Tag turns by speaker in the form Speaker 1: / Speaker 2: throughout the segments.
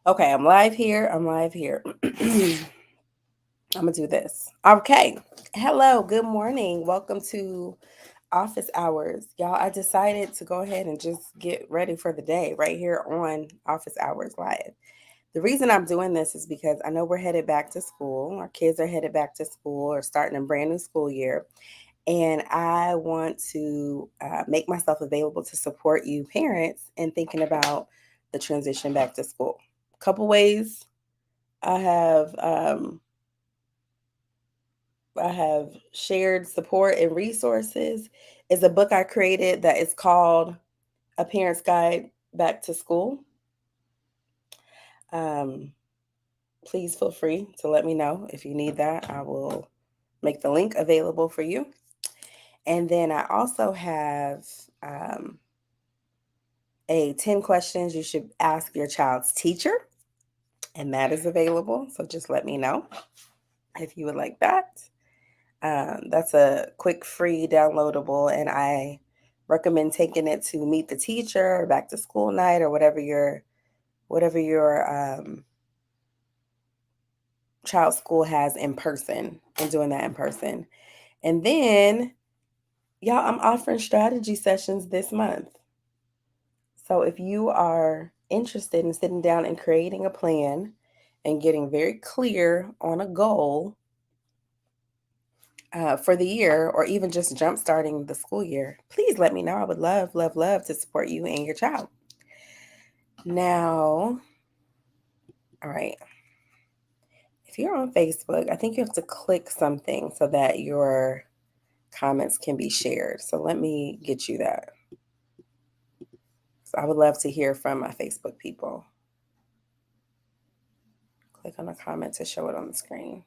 Speaker 1: Okay, I'm live here. I'm live here. I'm gonna do this. Okay. Hello, good morning. Welcome to office hours. Y'all, I decided to go ahead and just get ready for the day right here on Office Hours Live. The reason I'm doing this is because I know we're headed back to school. Our kids are headed back to school or starting a brand new school year. And I want to make myself available to support you parents in thinking about the transition back to school. Couple ways I have I have shared support and resources is a book I created that is called A Parent's Guide Back to School. Um, please feel free to let me know if you need that. I will make the link available for you. And then I also have um, a 10 questions you should ask your child's teacher, and that is available. So just let me know if you would like that. That's a quick, free, downloadable, and I recommend taking it to meet the teacher or back to school night or whatever your child's school has in person and doing that in person. And then, y'all, I'm offering strategy sessions this month. So if you are interested in sitting down and creating a plan and getting very clear on a goal for the year or even just jump starting the school year, please let me know. I would love, love, love to support you and your child. Now, all right, if you're on Facebook, I think you have to click something so that your comments can be shared. So let me get you that. So I would love to hear from my Facebook people. Click on a comment to show it on the screen.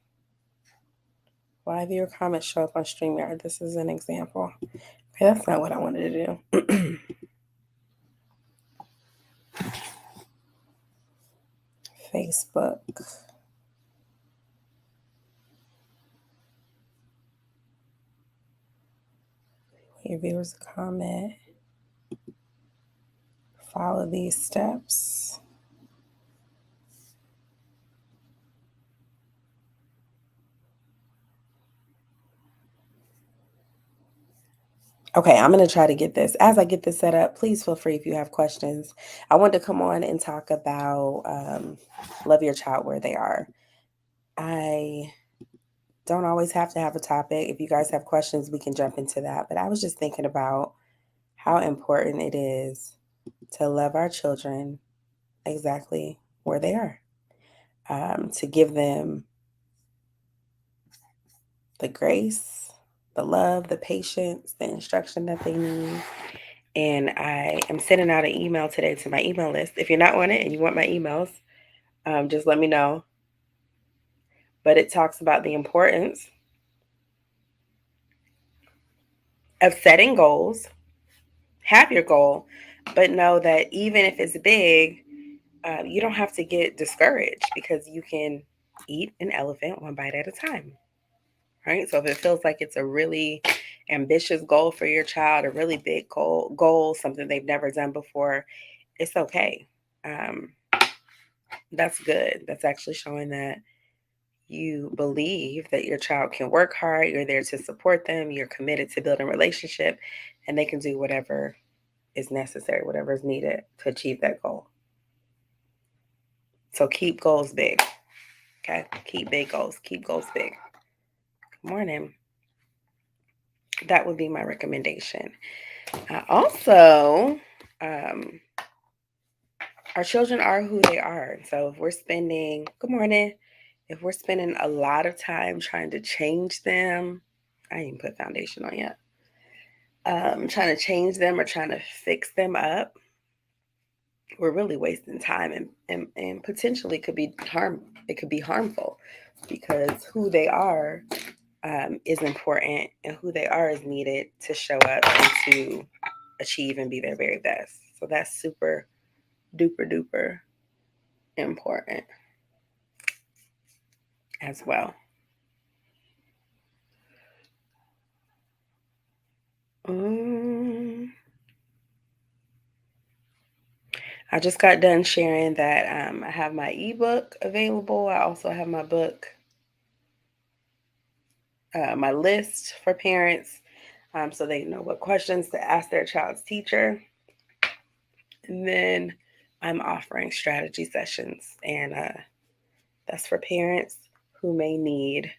Speaker 1: Why do your comments show up on StreamYard? This is an example. Okay, that's not what I wanted to do. Facebook. Your viewers comment. Follow these steps. Okay, I'm going to try to get this. As I get this set up, please feel free if you have questions. I want to come on and talk about love your child where they are. I don't always have to have a topic. If you guys have questions, we can jump into that. But I was just thinking about how important it is to love our children exactly where they are, to give them the grace, the love, the patience, the instruction that they need. And I am sending out an email today to my email list. If you're not on it and you want my emails, just let me know. But it talks about the importance of setting goals, have your goal, but know that even if it's big, you don't have to get discouraged because you can eat an elephant one bite at a time. Right? So if it feels like it's a really ambitious goal for your child, a really big goal, something they've never done before, it's okay. Um, that's good. That's actually showing that you believe that your child can work hard, you're there to support them, you're committed to building a relationship, and they can do whatever is necessary, whatever is needed to achieve that goal. So keep goals big. Okay? Keep big goals. Keep goals big. Good morning. That would be my recommendation. Also, um, our children are who they are. So if we're spending, good morning, if we're spending a lot of time trying to change them, I didn't put foundation on yet. Trying to change them or trying to fix them up, we're really wasting time and potentially could be it could be harmful because who they are is important and who they are is needed to show up and to achieve and be their very best. So that's super duper duper important as well. Um, I just got done sharing that I have my ebook available. I also have my book, my list for parents, so they know what questions to ask their child's teacher. And then I'm offering strategy sessions, and that's for parents who may need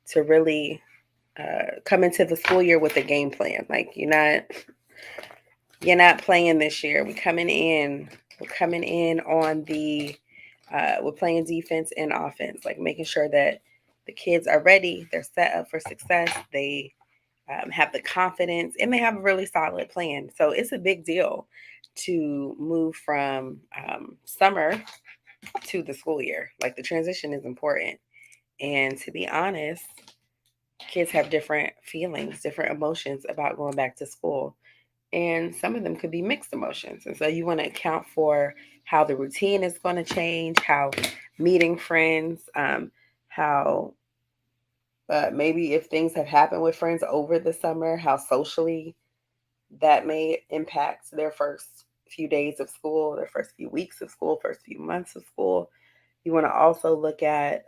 Speaker 1: to really come into the school year with a game plan. Like you're not playing this year. We're coming in on the we're playing defense and offense, like making sure that the kids are ready, they're set up for success, they have the confidence, and they have a really solid plan. So it's a big deal to move from summer to the school year. Like the transition is important. And to be honest, kids have different feelings, different emotions about going back to school. And some of them could be mixed emotions. And so you want to account for how the routine is going to change, how meeting friends, how maybe if things have happened with friends over the summer, how socially that may impact their first few days of school, their first few weeks of school, first few months of school. You want to also look at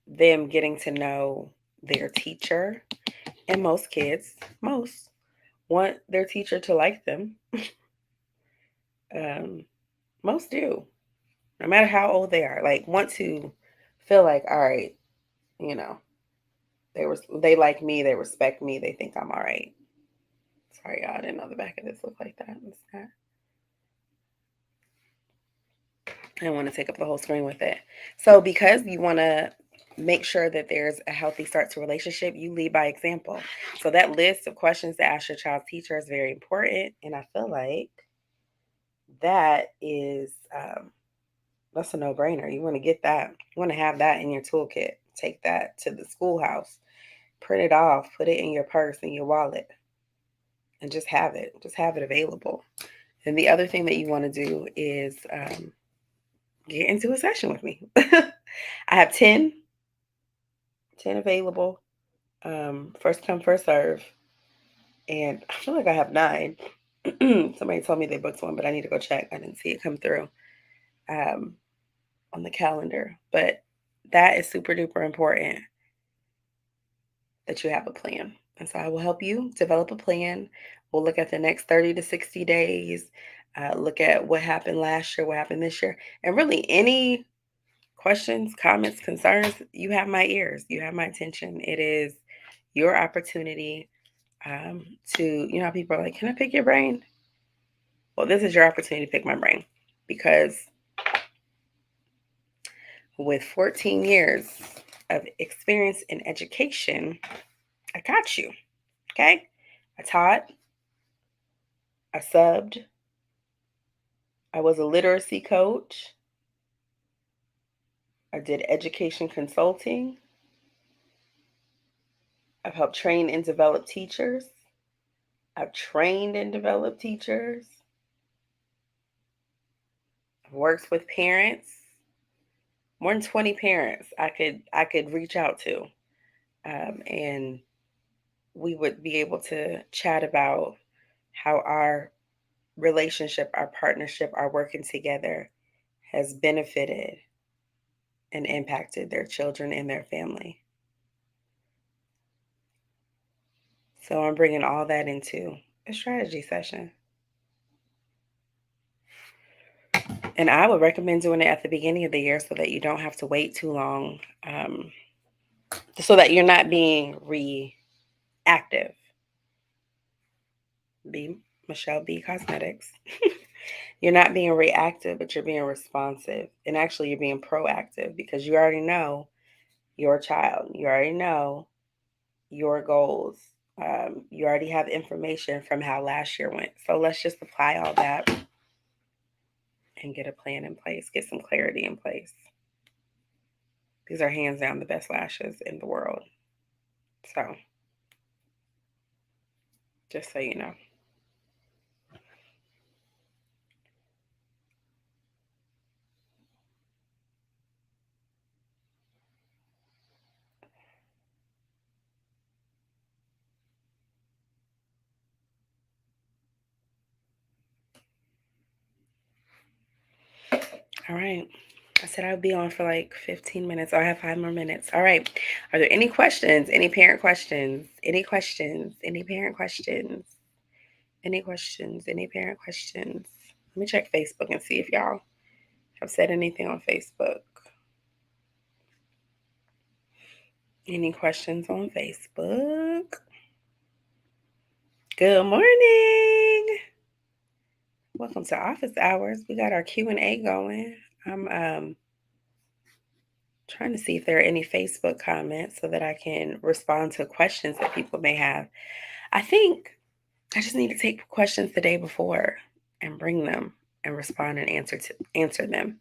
Speaker 1: them getting to know their teacher. And most want their teacher to like them. um, most do, no matter how old they are. Like want to feel like, all right, you know, they like me, they respect me, they think I'm all right. Sorry, y'all, I didn't know the back of this looked like that. It's not. I don't want to take up the whole screen with it. So because you want to make sure that there's a healthy start to a relationship, you lead by example. So that list of questions to ask your child's teacher is very important. And I feel like that is that's a no-brainer. You want to get that. You want to have that in your toolkit. Take that to the schoolhouse. Print it off. Put it in your purse, in your wallet, and just have it. Just have it available. And the other thing that you want to do is get into a session with me. I have 10 available. First come, first serve. And I feel like I have 9. Somebody told me they booked one, but I need to go check. I didn't see it come through um, on the calendar. But that is super duper important that you have a plan. And so I will help you develop a plan. We'll look at the next 30 to 60 days, look at what happened last year, what happened this year, and really any questions, comments, concerns, you have my ears, you have my attention. It is your opportunity to, you know, how people are like, can I pick your brain? Well, this is your opportunity to pick my brain because with 14 years of experience in education, I got you. Okay. I taught, I subbed, I was a literacy coach, I did education consulting, I've helped train and develop teachers, I've trained and developed teachers, I've worked with parents, more than 20 parents I could reach out to, and we would be able to chat about how our relationship, our partnership, our working together has benefited and impacted their children and their family. So I'm bringing all that into a strategy session. And I would recommend doing it at the beginning of the year so that you don't have to wait too long, so that you're not being reactive. B Michelle B Cosmetics. You're not being reactive, but you're being responsive. And actually, you're being proactive because you already know your child. You already know your goals. You already have information from how last year went. So let's just apply all that and get a plan in place, get some clarity in place. These are hands down the best lashes in the world. So just so you know. All right. I said I would be on for like 15 minutes. I have 5 more minutes. All right. Are there any questions? Any parent questions? Any questions? Any parent questions? Any questions? Any parent questions? Let me check Facebook and see if y'all have said anything on Facebook. Any questions on Facebook? Good morning. Welcome to office hours. We got our Q&A going. I'm trying to see if there are any Facebook comments so that I can respond to questions that people may have. I think I just need to take questions the day before and bring them and respond and answer them.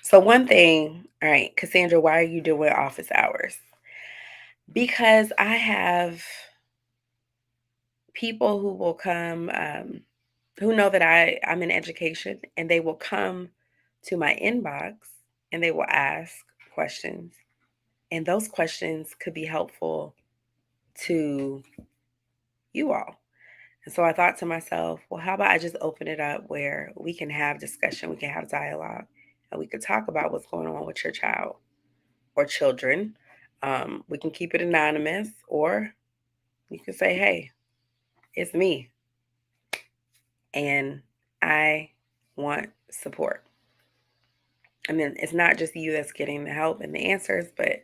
Speaker 1: So one thing, all right, Cassandra, why are you doing office hours? Because I have people who will come, who know that I'm in education, and they will come to my inbox and they will ask questions. And those questions could be helpful to you all. And so I thought to myself, well, how about I just open it up where we can have discussion, we can have dialogue, and we could talk about what's going on with your child or children. We can keep it anonymous, or you can say, hey, it's me, and I want support. I mean, it's not just you that's getting the help and the answers, but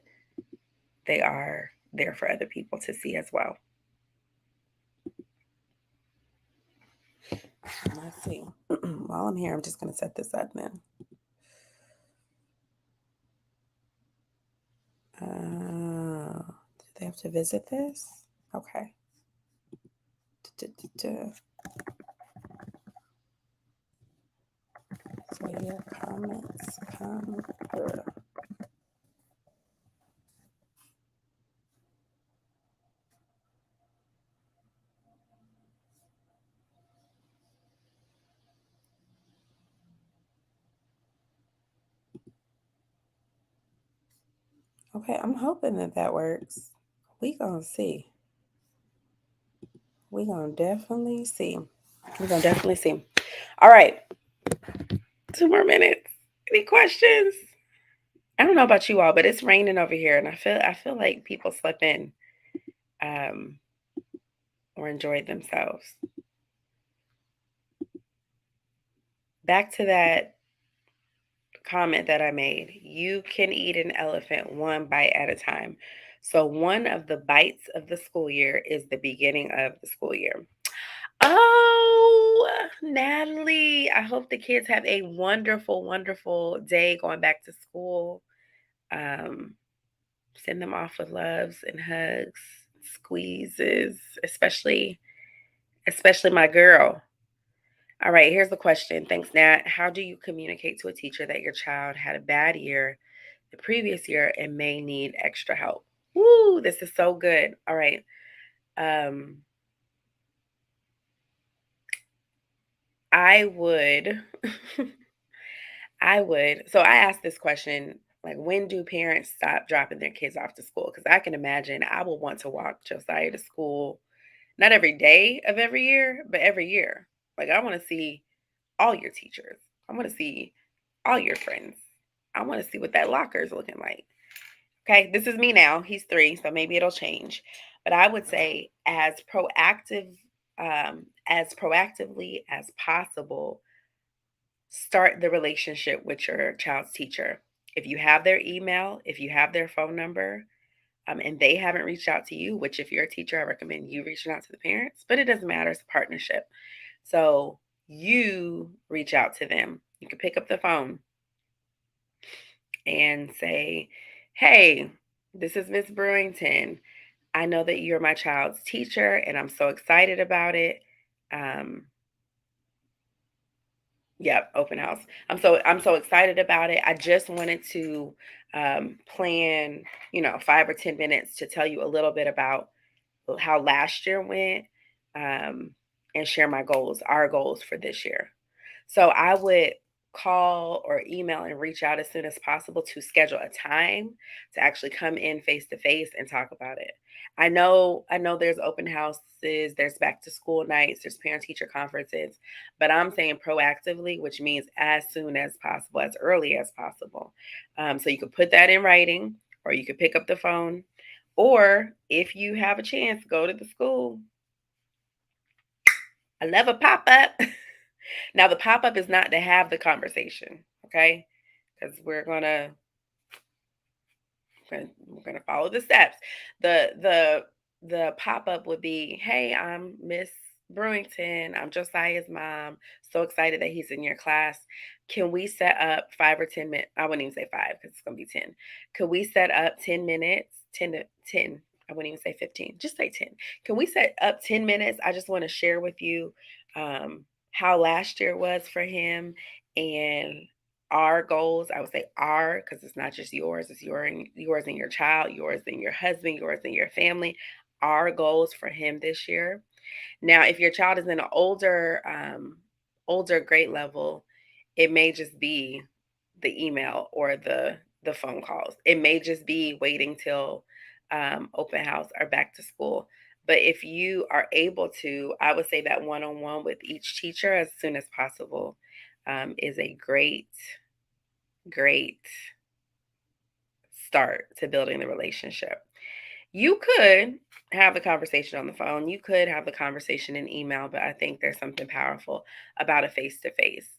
Speaker 1: they are there for other people to see as well. Let's see. While I'm here, I'm just going to set this up then. Do they have to visit this? Okay. So your comments come through. Okay, I'm hoping that works. We gonna see. We gonna definitely see. We're gonna definitely see. All right, 2 more minutes. Any questions? I don't know about you all, but it's raining over here, and I feel like people slept in, um, or enjoyed themselves. Back to that comment that I made. You can eat an elephant one bite at a time. So one of the bites of the school year is the beginning of the school year. Oh, Natalie, I hope the kids have a wonderful, wonderful day going back to school. Send them off with loves and hugs, squeezes, especially my girl. All right, here's the question. Thanks, Nat. How do you communicate to a teacher that your child had a bad year the previous year and may need extra help? Woo, this is so good. All right. I would so I asked this question, like, when do parents stop dropping their kids off to school? Because I can imagine I will want to walk Josiah to school, not every day of every year, but every year. Like, I want to see all your teachers. I want to see all your friends. I want to see what that locker is looking like. Okay, this is me now. He's 3, so maybe it'll change. But I would say as proactively as possible, start the relationship with your child's teacher. If you have their email, if you have their phone number, and they haven't reached out to you, which if you're a teacher, I recommend you reaching out to the parents, but it doesn't matter. It's a partnership. So you reach out to them. You can pick up the phone and say, hey, this is Miss Brewington. I know that you're my child's teacher and I'm so excited about it. Yep, open house. I'm so excited about it. I just wanted to plan, 5 or 10 minutes to tell you a little bit about how last year went, and share my goals, our goals for this year. So I would call or email and reach out as soon as possible to schedule a time to actually come in face to face and talk about it. I know there's open houses, there's back to school nights, there's parent teacher conferences, but I'm saying proactively, which means as soon as possible, as early as possible. So you could put that in writing, or you could pick up the phone, or if you have a chance, go to the school. I love a pop up. Now, the pop up is not to have the conversation, okay? Because we're gonna follow the steps. The pop up would be, "Hey, I'm Miss Brewington. I'm Josiah's mom. So excited that he's in your class. Can we set up 5 or 10 minutes? I wouldn't even say five because it's gonna be 10. Could we set up 10 minutes? 10 to 10. I wouldn't even say 15. Just say 10. Can we set up 10 minutes? I just want to share with you how last year was for him and our goals. I would say our, because it's not just yours, it's yours and your child, yours and your husband, yours and your family. Our goals for him this year. Now, if your child is in an older grade level, it may just be the email or the phone calls. It may just be waiting till open house or back to school. But if you are able to, I would say that one-on-one with each teacher as soon as possible is a great start to building the relationship. You could have the conversation on the phone, you could have the conversation in email, but I think there's something powerful about a face to face.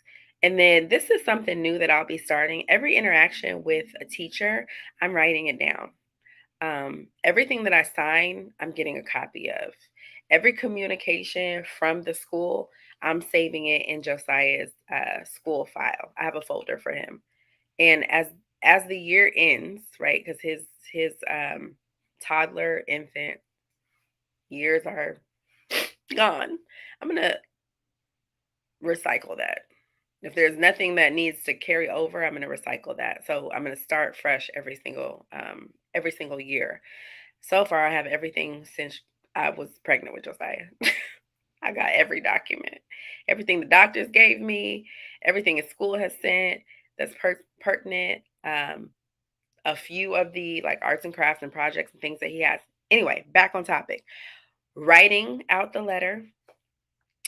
Speaker 1: And then this is something new that I'll be starting. Every interaction with a teacher, I'm writing it down. Everything that I sign, I'm getting a copy of. Every communication from the school, I'm saving it in Josiah's school file. I have a folder for him. And as the year ends, right? Because his toddler infant years are gone. I'm gonna recycle that. If there's nothing that needs to carry over, I'm gonna recycle that. So I'm gonna start fresh every single year. So far, I have everything since I was pregnant with Josiah. I got every document, everything the doctors gave me, everything his school has sent that's pertinent. A few of the like arts and crafts and projects and things that he has. Anyway, back on topic. Writing out the letter,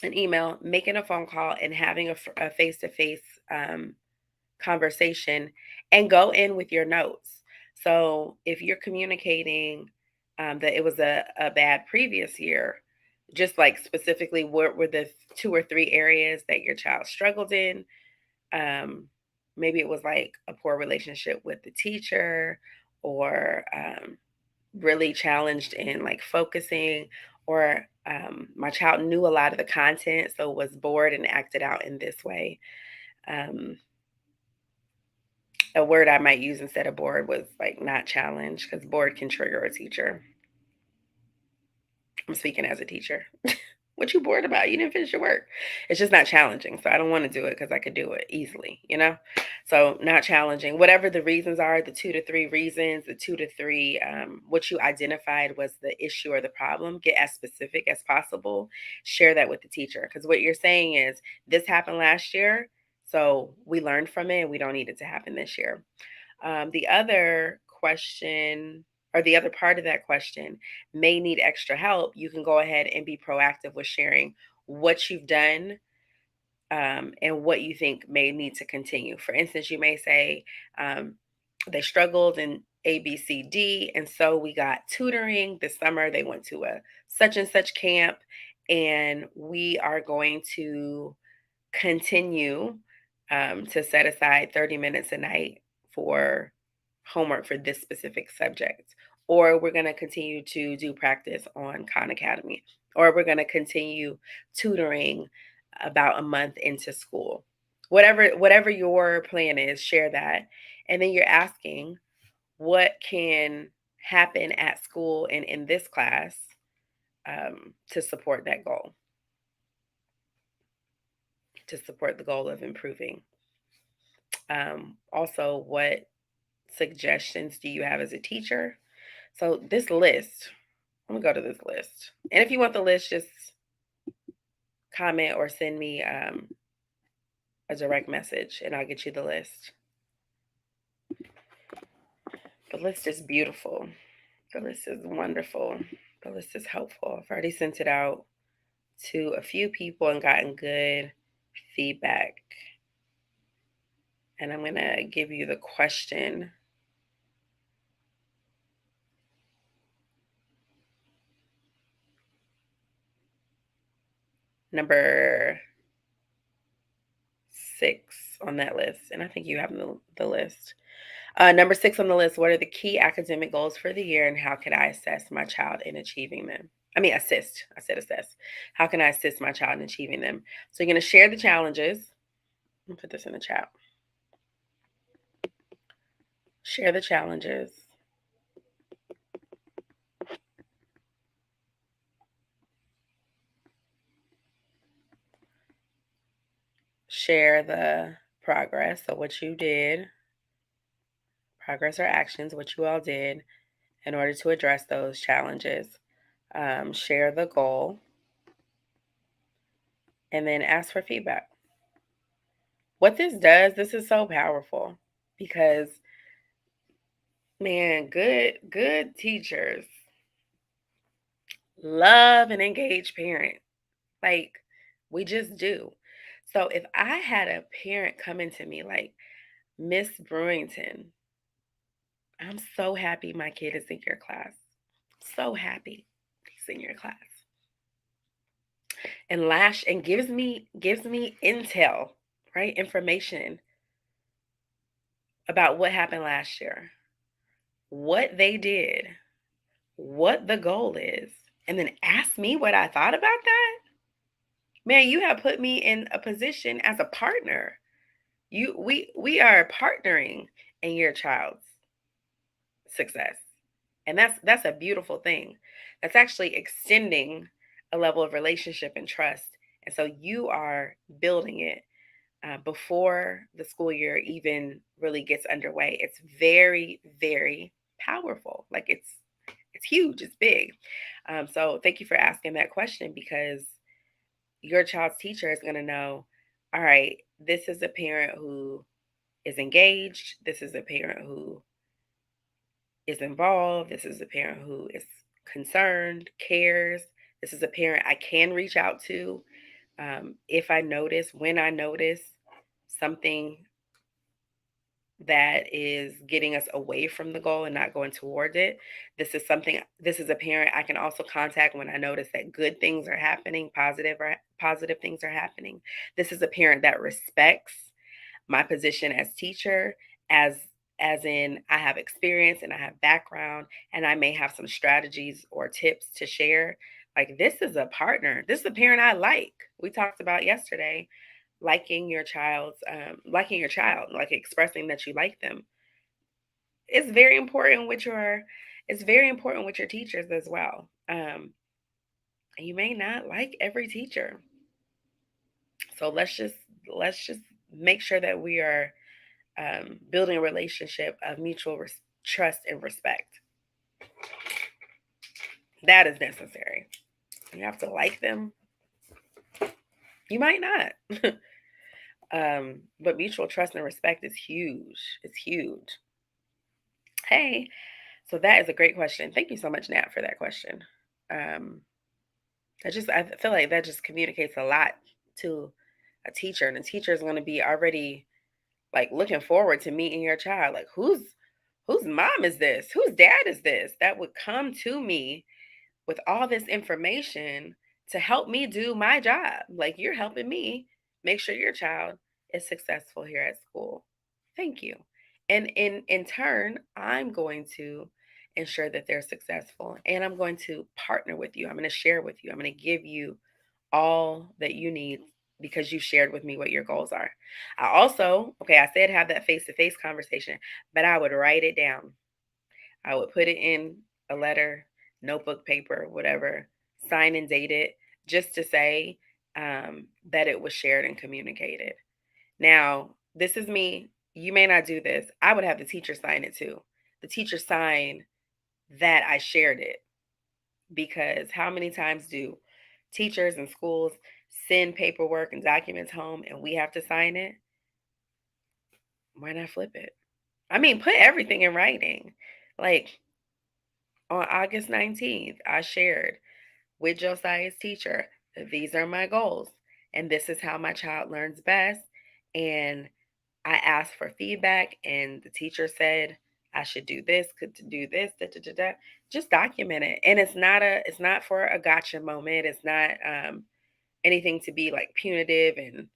Speaker 1: an email, making a phone call, and having a face-to-face conversation, and go in with your notes. So if you're communicating that it was a bad previous year, just like specifically what were the 2 or 3 areas that your child struggled in. um, Maybe it was like a poor relationship with the teacher, or really challenged in like focusing, or my child knew a lot of the content so was bored and acted out in this way. um, a word I might use instead of bored was like not challenged, because bored can trigger a teacher. I'm speaking as a teacher. What you bored about? You didn't finish your work. It's just not challenging. So I don't want to do it because I could do it easily. So not challenging. Whatever the reasons are, the 2 to 3 reasons, the 2 to 3, what you identified was the issue or the problem, get as specific as possible. Share that with the teacher. Because what you're saying is, this happened last year. So we learned from it and we don't need it to happen this year. The other question, or the other part of that question, may need extra help. You can go ahead and be proactive with sharing what you've done, and what you think may need to continue. For instance, you may say they struggled in A, B, C, D, and so we got tutoring this summer. They went to a such and such camp, and we are going to continue to set aside 30 minutes a night for homework for this specific subject. Or we're going to continue to do practice on Khan Academy. Or we're going to continue tutoring about a month into school. Whatever your plan is, share that. And then you're asking what can happen at school and in this class to support that goal, to support the goal of improving. Also, what suggestions do you have as a teacher? So this list, I'm gonna go to this list. And if you want the list, just comment or send me a direct message and I'll get you the list. The list is beautiful. The list is wonderful. The list is helpful. I've already sent it out to a few people and gotten good feedback. And I'm going to give you the question. Number 6 on that list. And I think you have the list. Number 6 on the list, what are the key academic goals for the year and how can I assess my child in achieving them? Assist. I said assess. How can I assist my child in achieving them? So you're going to share the challenges. I'll put this in the chat. Share the challenges. Share the progress. So what you did, progress or actions, what you all did in order to address those challenges. Share the goal. And then ask for feedback. What this does, this is so powerful because, man, good teachers love an engaged parent. Like, we just do. So if I had a parent coming to me like, Miss Brewington, I'm so happy my kid is in your class. So happy he's in your class. And gives me intel, right? Information about what happened last year, what they did, what the goal is, and then ask me what I thought about that. Man, you have put me in a position as a partner. We are partnering in your child's success. And that's a beautiful thing. That's actually extending a level of relationship and trust. And so you are building it before the school year even really gets underway. It's very, very powerful. Like it's huge. It's big. So thank you for asking that question because your child's teacher is going to know, all right, this is a parent who is engaged. This is a parent who is involved. This is a parent who is concerned, cares. This is a parent I can reach out to if I notice, when I notice something that is getting us away from the goal and not going towards it. This is a parent I can also contact when I notice that good things are happening, positive things are happening. This is a parent that respects my position as teacher, as in I have experience and I have background and I may have some strategies or tips to share. Like this is a partner. This is a parent I like. We talked about yesterday liking your child, like expressing that you like them. It's very important with your teachers as well. You may not like every teacher. So let's just make sure that we are building a relationship of mutual trust and respect. That is necessary. You have to like them. You might not. But mutual trust and respect is huge. It's huge. Hey, so that is a great question. Thank you so much, Nat, for that question. I feel like that just communicates a lot to a teacher, and the teacher is going to be already like looking forward to meeting your child. Like, whose mom is this? Whose dad is this? That would come to me with all this information to help me do my job. Like, you're helping me make sure your child is successful here at school. Thank you. And in turn, I'm going to ensure that they're successful and I'm going to partner with you. I'm going to share with you. I'm going to give you all that you need because you shared with me what your goals are. I said have that face-to-face conversation, but I would write it down. I would put it in a letter, notebook, paper, whatever, sign and date it, just to say that it was shared and communicated. Now, this is me. You may not do this. I would have the teacher sign it too. The teacher sign that I shared it because how many times do teachers and schools send paperwork and documents home and we have to sign it, why not flip it? I mean, put everything in writing. Like on August 19th, I shared with Josiah's teacher, these are my goals, and this is how my child learns best. And I asked for feedback, and the teacher said I should do this, could do this, da, da, da, da. Just document it. And it's not for a gotcha moment. It's not anything to be like punitive and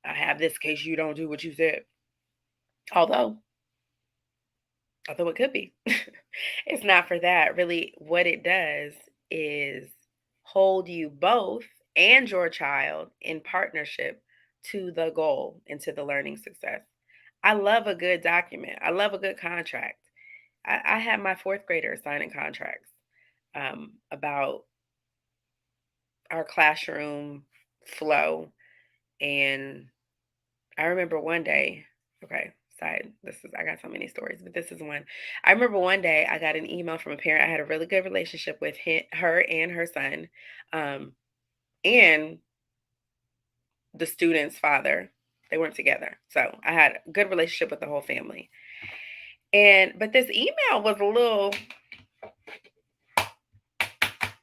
Speaker 1: I have this case you don't do what you said. Although it could be. It's not for that. Really, what it does is hold you both and your child in partnership to the goal and to the learning success. I love a good document. I love a good contract. I had my fourth graders signing contracts about our classroom flow. And I remember one day, okay, I got so many stories, but this is one. I remember one day I got an email from a parent. I had a really good relationship with her and her son, and the student's father. They weren't together. So I had a good relationship with the whole family. But this email was a little,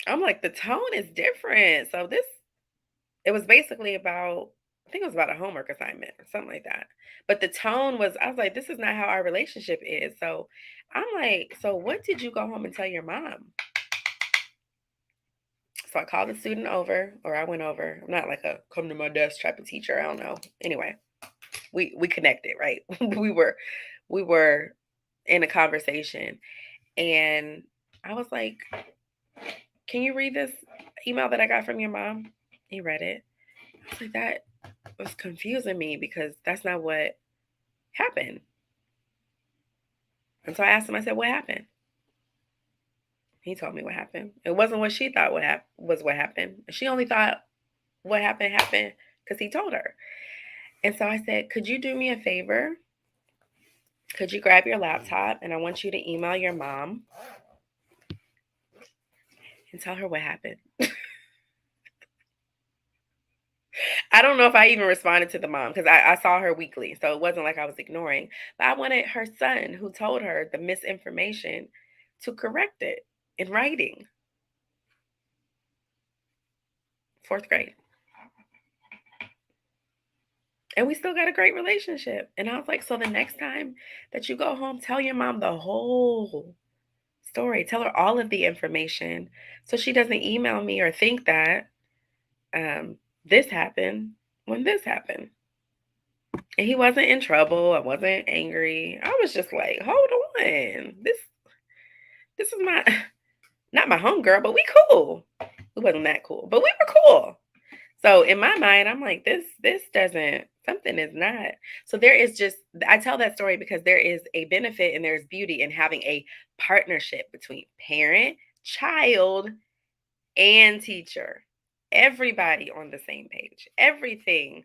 Speaker 1: I'm like, the tone is different. So it was basically about, I think it was about a homework assignment or something like that. But the tone was, I was like, this is not how our relationship is. So I'm like, so what did you go home and tell your mom? So I called the student over, or I went over. I'm not like a come to my desk type of teacher. I don't know. Anyway, we connected, right? we were in a conversation, and I was like, "Can you read this email that I got from your mom?" He read it. I was like, that was confusing me because that's not what happened. And so I asked him, I said, what happened? He told me what happened. It wasn't what she thought was what happened. She only thought what happened because he told her. And so I said, could you do me a favor? Could you grab your laptop and I want you to email your mom and tell her what happened? I don't know if I even responded to the mom because I saw her weekly. So it wasn't like I was ignoring. But I wanted her son, who told her the misinformation, to correct it in writing. Fourth grade. And we still got a great relationship. And I was like, so the next time that you go home, tell your mom the whole story. Tell her all of the information so she doesn't email me or think that this happened when this happened. And he wasn't in trouble. I wasn't angry. I was just like, hold on. This is my not my homegirl, but we cool. We wasn't that cool, but we were cool. So in my mind, I'm like, this doesn't, something is not. So there is just, I tell that story because there is a benefit and there's beauty in having a partnership between parent, child, and teacher. Everybody on the same page. Everything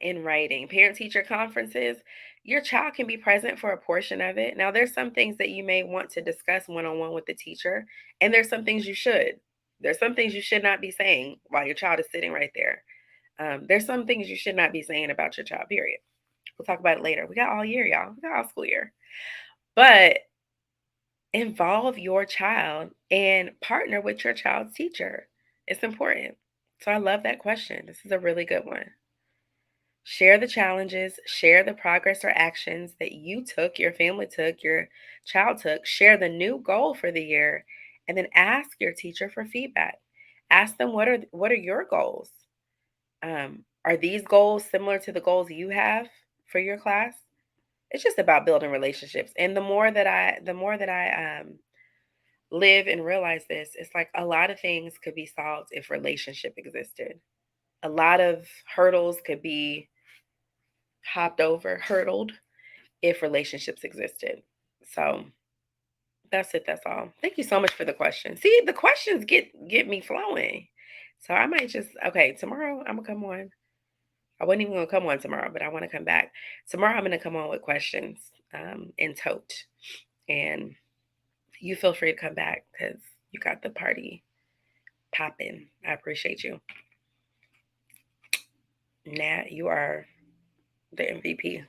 Speaker 1: in writing. Parent teacher conferences, your child can be present for a portion of it. Now, there's some things that you may want to discuss one on one with the teacher, and there's some things you should. There's some things you should not be saying while your child is sitting right there. There's some things you should not be saying about your child, period. We'll talk about it later. We got all year, y'all. We got all school year. But involve your child and partner with your child's teacher. It's important. So I love that question. This is a really good one. Share the challenges, share the progress or actions that you took, your family took, your child took, share the new goal for the year, and then ask your teacher for feedback. Ask them what are your goals? Are these goals similar to the goals you have for your class? It's just about building relationships. And the more that I live and realize this, it's like a lot of things could be solved if relationship existed. A lot of hurdles could be hopped over, hurdled if relationships existed. So that's it. That's all. Thank you so much for the question. See, the questions get me flowing. So I might just okay, tomorrow I'm gonna come on. I wasn't even gonna come on tomorrow, but I want to come back. Tomorrow I'm gonna come on with questions in tote. And you feel free to come back because you got the party popping. I appreciate you. Nat, you are the MVP.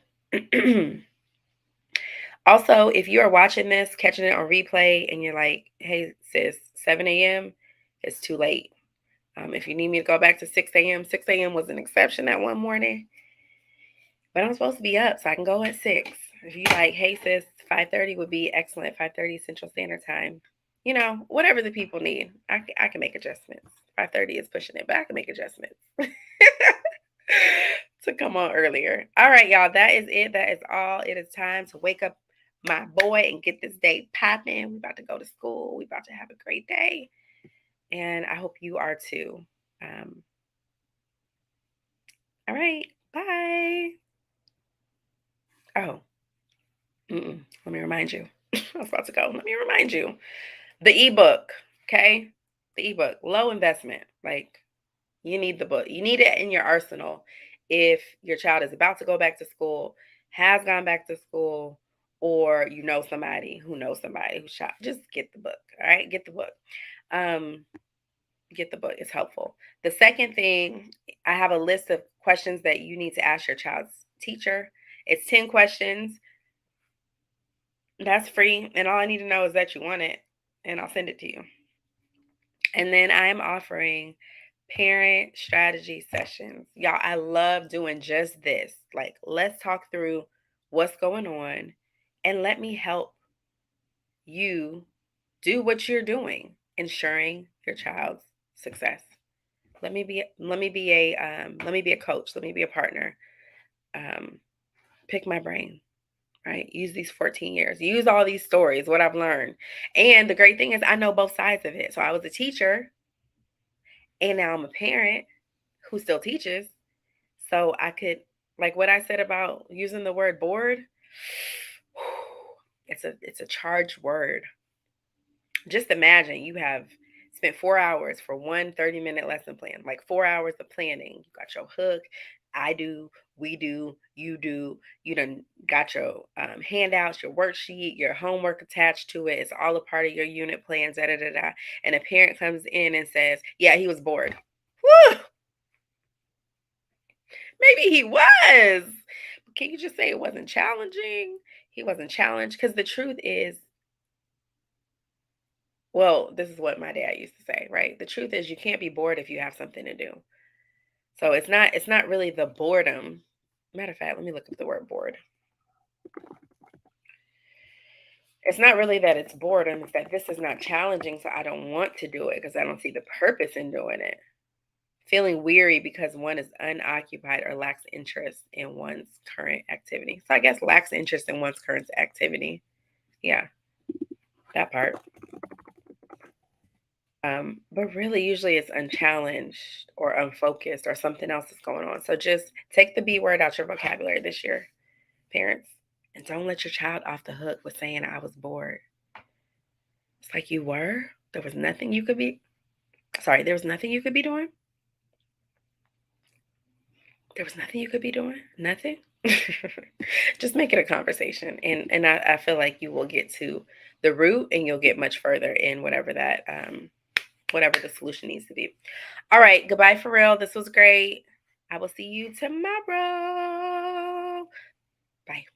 Speaker 1: Also, if you are watching this, catching it on replay, and you're like, hey, sis, 7 a.m., it's too late. If you need me to go back to 6 a.m., 6 a.m. was an exception that one morning. But I'm supposed to be up, so I can go at 6. If you like, hey, sis, 5:30 would be excellent, 5:30 Central Standard Time. Whatever the people need, I can make adjustments. 5:30 is pushing it, but I can make adjustments to come on earlier. All right, y'all, that is it. That is all. It is time to wake up my boy and get this day popping. We about to go to school. We about to have a great day, and I hope you are too. All right, bye. Oh, let me remind you. I was about to go. Let me remind you. The ebook, okay? The ebook, low investment. Like, you need the book. You need it in your arsenal if your child is about to go back to school, has gone back to school, or you know somebody who knows somebody who shot. Just get the book. All right, get the book. Get the book. It's helpful. The second thing, I have a list of questions that you need to ask your child's teacher. It's 10 questions. That's free, and all I need to know is that you want it, and I'll send it to you. And then I am offering parent strategy sessions. Y'all, I love doing just this. Like, let's talk through what's going on and let me help you do what you're doing, ensuring your child's success. Let me be a coach. Let me be a partner. Pick my brain. Right? Use these 14 years. Use all these stories, what I've learned. And the great thing is I know both sides of it. So I was a teacher and now I'm a parent who still teaches. So I could, like what I said about using the word bored, it's a charged word. Just imagine you have spent 4 hours for one 30-minute lesson plan, like 4 hours of planning. You got your hook, I do, we do, you do. You done got your handouts, your worksheet, your homework attached to it. It's all a part of your unit plans, da da da da. And a parent comes in and says, yeah, he was bored. Whew, maybe he was. But can you just say it wasn't challenging? He wasn't challenged. Because the truth is, well, this is what my dad used to say, right? The truth is you can't be bored if you have something to do. So it's not really the boredom. Matter of fact, let me look up the word bored. It's not really that it's boredom, it's that this is not challenging, so I don't want to do it because I don't see the purpose in doing it. Feeling weary because one is unoccupied or lacks interest in one's current activity. So I guess lacks interest in one's current activity. Yeah, that part. But really, usually it's unchallenged or unfocused or something else is going on. So just take the B word out your vocabulary this year, parents, and don't let your child off the hook with saying, I was bored. It's like you were. There was nothing you could be. Sorry, there was nothing you could be doing. There was nothing you could be doing. Nothing. Just make it a conversation, and I feel like you will get to the root, and you'll get much further in whatever the solution needs to be. All right, goodbye for real. This was great. I will see you tomorrow. Bye.